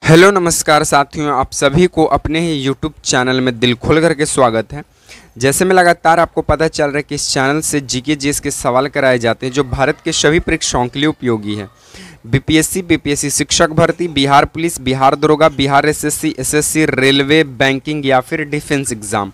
Hello नमस्कार साथियों, आप सभी को अपने ही यूट्यूब चैनल में दिल खोल करके स्वागत है। जैसे में लगातार आपको पता चल रहा है कि इस चैनल से जीके जीएस के सवाल कराए जाते हैं जो भारत के सभी परीक्षाओं के लिए उपयोगी है। बीपीएससी शिक्षक भर्ती, बिहार पुलिस, बिहार दरोगा, बिहार एसएससी, रेलवे, बैंकिंग या फिर डिफेंस एग्जाम,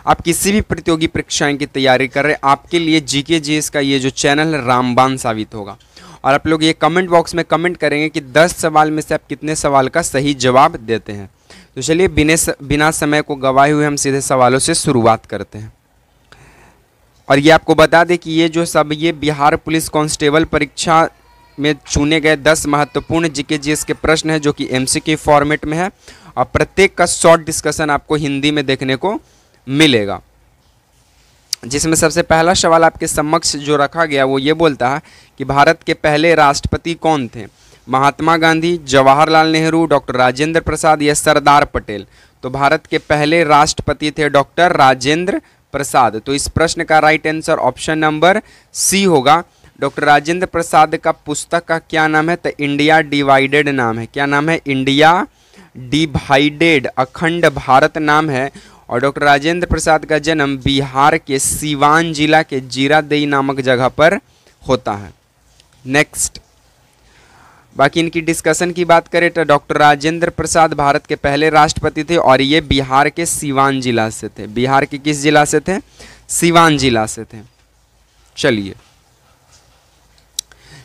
आप किसी भी प्रतियोगी परीक्षाएं की तैयारी कर रहे हैं, आपके लिए जीके जीएस का ये जो चैनल है रामबाण साबित होगा। और आप लोग ये कमेंट बॉक्स में कमेंट करेंगे कि 10 सवाल में से आप कितने सवाल का सही जवाब देते हैं। तो चलिए बिना समय को गवाए हुए हम सीधे सवालों से शुरुआत करते हैं। और ये आपको बता दें कि ये बिहार पुलिस कांस्टेबल परीक्षा में चुने गए 10 महत्वपूर्ण जीके जीएस के प्रश्न हैं जो कि एमसीक्यू फॉर्मेट में है और प्रत्येक का शॉर्ट डिस्कशन आपको हिंदी में देखने को मिलेगा। जिसमें सबसे पहला सवाल आपके समक्ष जो रखा गया वो ये बोलता है कि भारत के पहले राष्ट्रपति कौन थे? महात्मा गांधी, जवाहरलाल नेहरू, डॉक्टर राजेंद्र प्रसाद या सरदार पटेल। तो भारत के पहले राष्ट्रपति थे डॉक्टर राजेंद्र प्रसाद। तो इस प्रश्न का right answer option number C होगा। डॉक्टर राजेंद्र प्रसाद का पुस्तक का क्या नाम है? तो इंडिया डिवाइडेड नाम है। क्या नाम है? इंडिया डिवाइडेड, अखंड भारत नाम है। और डॉक्टर राजेंद्र प्रसाद का जन्म बिहार के सीवान जिला के जीरादेई नामक जगह पर होता है। नेक्स्ट, बाकी इनकी डिस्कशन की बात करें तो डॉक्टर राजेंद्र प्रसाद भारत के पहले राष्ट्रपति थे और ये बिहार के सीवान जिला से थे। बिहार के किस जिला से थे? सीवान जिला से थे। चलिए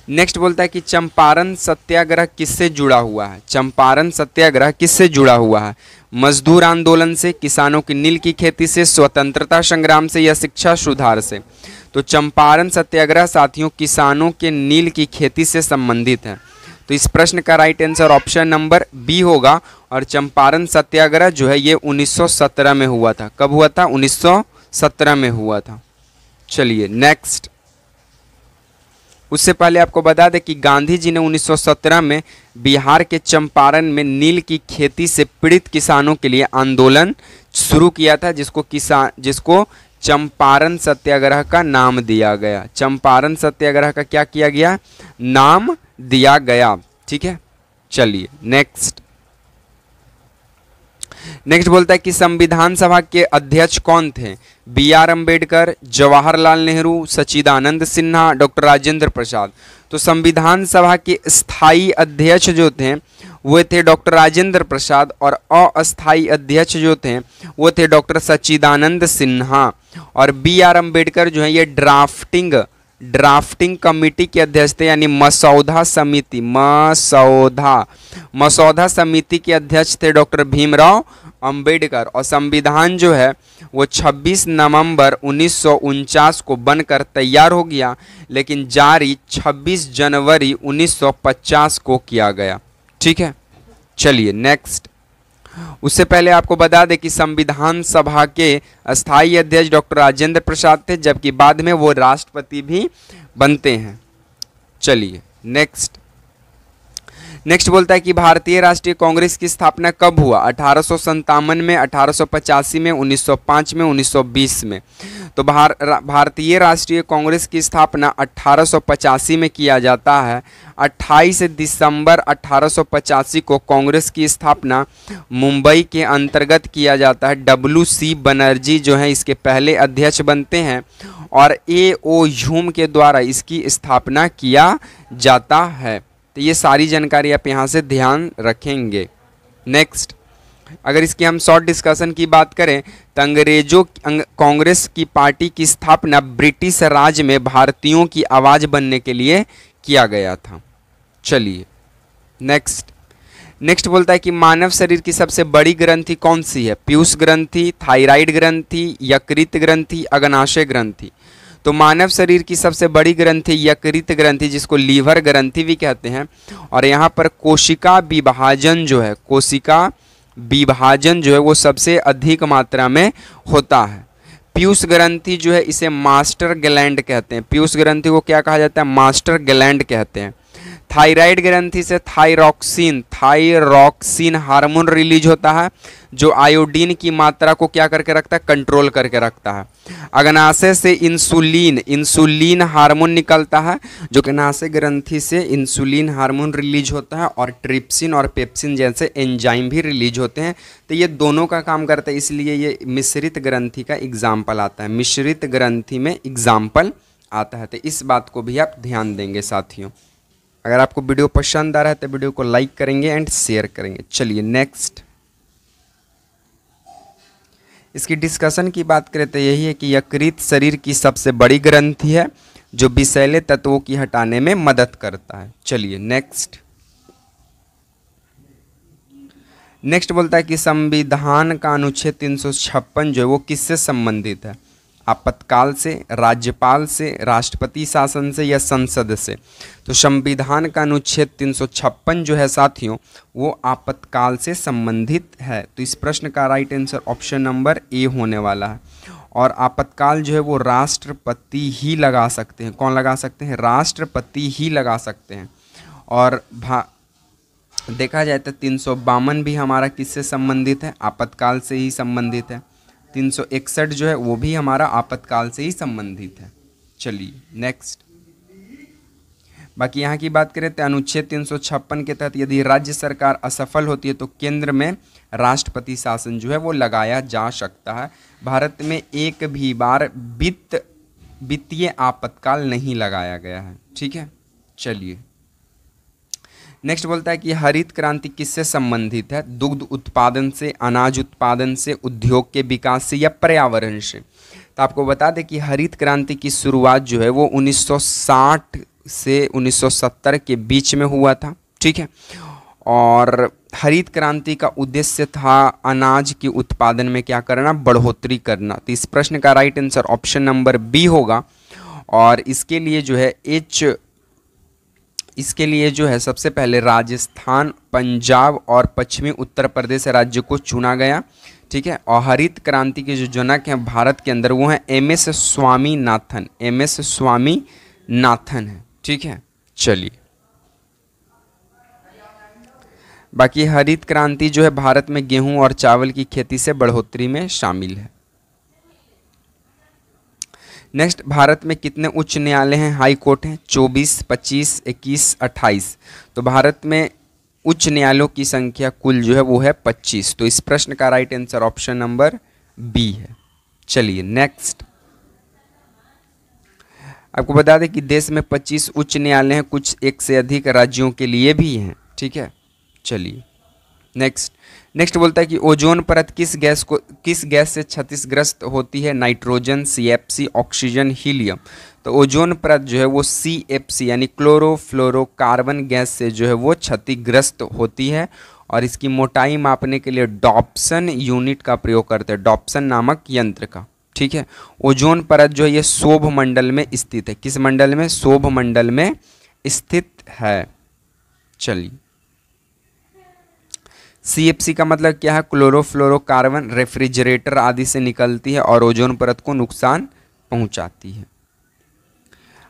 नेक्स्ट बोलता है कि चंपारण सत्याग्रह किससे जुड़ा हुआ है? चंपारण सत्याग्रह किससे जुड़ा हुआ है? मजदूर आंदोलन से, किसानों की नील की खेती से, स्वतंत्रता संग्राम से या शिक्षा सुधार से? तो चंपारण सत्याग्रह साथियों किसानों के नील की खेती से संबंधित है। तो इस प्रश्न का right answer option number B होगा। और चंपारण सत्याग्रह जो है ये 1917 में हुआ था। कब हुआ था? 1917 में हुआ था। चलिए नेक्स्ट, उससे पहले आपको बता दें कि गांधी जी ने 1917 में बिहार के चंपारण में नील की खेती से पीड़ित किसानों के लिए आंदोलन शुरू किया था जिसको चंपारण सत्याग्रह का नाम दिया गया। चंपारण सत्याग्रह का क्या किया गया? नाम दिया गया। ठीक है, चलिए नेक्स्ट बोलता है कि संविधान सभा के अध्यक्ष कौन थे? बी.आर. अम्बेडकर, जवाहरलाल नेहरू, सच्चिदानंद सिन्हा, डॉक्टर राजेंद्र प्रसाद। तो संविधान सभा के स्थायी अध्यक्ष जो थे वो थे डॉक्टर राजेंद्र प्रसाद और अस्थायी अध्यक्ष जो थे वो थे डॉक्टर सच्चिदानंद सिन्हा। और बी.आर. अम्बेडकर जो है ये ड्राफ्टिंग कमेटी के अध्यक्ष थे, यानी मसौदा समिति के अध्यक्ष थे डॉक्टर भीमराव अंबेडकर। और संविधान जो है वो 26 नवंबर 1949 को बनकर तैयार हो गया, लेकिन जारी 26 जनवरी 1950 को किया गया। ठीक है, चलिए नेक्स्ट, उससे पहले आपको बता दें कि संविधान सभा के अस्थायी अध्यक्ष डॉक्टर राजेंद्र प्रसाद थे, जबकि बाद में वो राष्ट्रपति भी बनते हैं। चलिए नेक्स्ट बोलता है कि भारतीय राष्ट्रीय कांग्रेस की स्थापना कब हुआ? 1857 में, 1885 में, 1905 में, 1920 में। तो भारतीय राष्ट्रीय कांग्रेस की स्थापना 1885 में किया जाता है। 28 दिसंबर 1885 को कांग्रेस की स्थापना मुंबई के अंतर्गत किया जाता है। WC बनर्जी जो है इसके पहले अध्यक्ष बनते हैं और A.O. ह्यूम के द्वारा इसकी स्थापना किया जाता है। तो ये सारी जानकारी आप यहाँ से ध्यान रखेंगे। नेक्स्ट, अगर इसकी हम शॉर्ट डिस्कशन की बात करें तो कांग्रेस की पार्टी की स्थापना ब्रिटिश राज में भारतीयों की आवाज़ बनने के लिए किया गया था। चलिए नेक्स्ट बोलता है कि मानव शरीर की सबसे बड़ी ग्रंथि कौन सी है? पीयूष ग्रंथि, थायराइड ग्रंथि, यकृत ग्रंथि, अग्नाशय ग्रंथि। तो मानव शरीर की सबसे बड़ी ग्रंथि यकृत ग्रंथि, जिसको लीवर ग्रंथि भी कहते हैं। और यहाँ पर कोशिका विभाजन जो है वो सबसे अधिक मात्रा में होता है। पीयूष ग्रंथि जो है इसे मास्टर ग्लैंड कहते हैं। पीयूष ग्रंथि को क्या कहा जाता है? मास्टर ग्लैंड कहते हैं। थायराइड ग्रंथि से थायरॉक्सिन हार्मोन रिलीज होता है जो आयोडीन की मात्रा को क्या करके रखता है, कंट्रोल करके रखता है। अग्नाशय से इंसुलिन हार्मोन निकलता है जो कि अग्नाशय ग्रंथि से इंसुलिन हार्मोन रिलीज होता है, और ट्रिप्सिन और पेप्सिन जैसे एंजाइम भी रिलीज होते हैं। तो ये दोनों का काम करता है, इसलिए ये मिश्रित ग्रंथि का एग्जाम्पल आता है, मिश्रित ग्रंथि में एग्जाम्पल आता है। तो इस बात को भी आप ध्यान देंगे साथियों। अगर आपको वीडियो पसंद आ रहा है तो वीडियो को लाइक करेंगे एंड शेयर करेंगे। चलिए नेक्स्ट, इसकी डिस्कशन की बात करें तो यही है कि यकृत शरीर की सबसे बड़ी ग्रंथि है जो विषैले तत्वों की हटाने में मदद करता है। चलिए नेक्स्ट बोलता है कि संविधान का अनुच्छेद 356 जो है वो किससे संबंधित है, आपातकाल से, राज्यपाल से, राष्ट्रपति शासन से या संसद से। तो संविधान का अनुच्छेद 356 जो है साथियों वो आपातकाल से संबंधित है। तो इस प्रश्न का right answer option number A होने वाला है। और आपातकाल जो है वो राष्ट्रपति ही लगा सकते हैं। कौन लगा सकते हैं, राष्ट्रपति ही लगा सकते हैं। और देखा जाए तो 352 भी हमारा किससे संबंधित है, आपातकाल से ही संबंधित है। 361 जो है वो भी हमारा आपातकाल से ही संबंधित है। चलिए नेक्स्ट, बाकी यहाँ की बात करें तो अनुच्छेद 356 के तहत यदि राज्य सरकार असफल होती है तो केंद्र में राष्ट्रपति शासन जो है वो लगाया जा सकता है। भारत में एक भी बार वित्तीय आपातकाल नहीं लगाया गया है। ठीक है, चलिए नेक्स्ट बोलता है कि हरित क्रांति किससे संबंधित है, दुग्ध उत्पादन से, अनाज उत्पादन से, उद्योग के विकास से या पर्यावरण से। तो आपको बता दें कि हरित क्रांति की शुरुआत जो है वो 1960 से 1970 के बीच में हुआ था। ठीक है, और हरित क्रांति का उद्देश्य था अनाज के उत्पादन में क्या करना, बढ़ोतरी करना। तो इस प्रश्न का right answer option number B होगा। और इसके लिए जो है सबसे पहले राजस्थान, पंजाब और पश्चिमी उत्तर प्रदेश राज्य को चुना गया। ठीक है, और हरित क्रांति के जो जनक हैं भारत के अंदर वो हैं एमएस स्वामीनाथन है। ठीक है, चलिए बाकी हरित क्रांति जो है भारत में गेहूं और चावल की खेती से बढ़ोतरी में शामिल है। नेक्स्ट, भारत में कितने उच्च न्यायालय हैं, हाई कोर्ट हैं, 24, 25, 21, 28। तो भारत में उच्च न्यायालयों की संख्या कुल जो है वो है 25। तो इस प्रश्न का right answer option number B है। चलिए नेक्स्ट, आपको बता दें कि देश में 25 उच्च न्यायालय हैं, कुछ एक से अधिक राज्यों के लिए भी हैं। ठीक है, चलिए नेक्स्ट बोलता है कि ओजोन परत किस गैस से क्षतिग्रस्त होती है, नाइट्रोजन, CFC, ऑक्सीजन, हीलियम। तो ओजोन परत जो है वो CFC यानी क्लोरोफ्लोरोकार्बन गैस से जो है वो क्षतिग्रस्त होती है। और इसकी मोटाई मापने के लिए डॉप्सन यूनिट का प्रयोग करते हैं, डॉप्सन नामक यंत्र का। ठीक है, ओजोन परत जो है ये शोभ मंडल में स्थित है। किस मंडल में, शोभ मंडल में स्थित है। चलिए CFC का मतलब क्या है, क्लोरोफ्लोरोकार्बन रेफ्रिजरेटर आदि से निकलती है और ओजोन परत को नुकसान पहुंचाती है।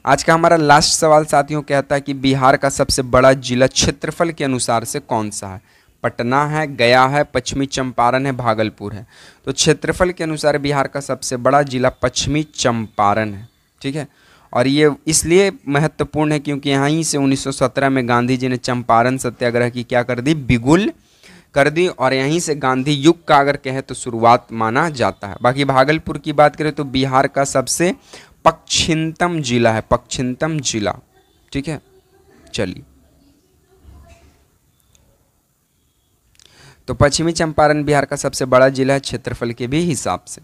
आज का हमारा लास्ट सवाल साथियों कहता है कि बिहार का सबसे बड़ा जिला क्षेत्रफल के अनुसार से कौन सा है, पटना है, गया है, पश्चिमी चंपारण है, भागलपुर है। तो क्षेत्रफल के अनुसार बिहार का सबसे बड़ा जिला पश्चिमी चंपारण है। ठीक है, और ये इसलिए महत्वपूर्ण है क्योंकि यहीं से 1917 में गांधी जी ने चंपारण सत्याग्रह की क्या कर दी, बिगुल कर दी, और यहीं से गांधी युग का अगर कहें तो शुरुआत माना जाता है। बाकी भागलपुर की बात करें तो बिहार का सबसे पश्चिमतम जिला है, पश्चिमतम जिला। ठीक है, चलिए तो पश्चिमी चंपारण बिहार का सबसे बड़ा जिला है क्षेत्रफल के भी हिसाब से।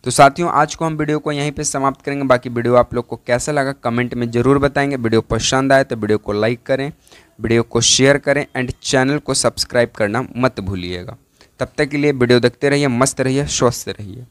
तो साथियों आज को हम वीडियो को यहीं पे समाप्त करेंगे। बाकी वीडियो आप लोग को कैसा लगा कमेंट में ज़रूर बताएंगे। वीडियो पसंद आए तो वीडियो को लाइक करें, वीडियो को शेयर करें एंड चैनल को सब्सक्राइब करना मत भूलिएगा। तब तक के लिए वीडियो देखते रहिए, मस्त रहिए, स्वस्थ रहिए।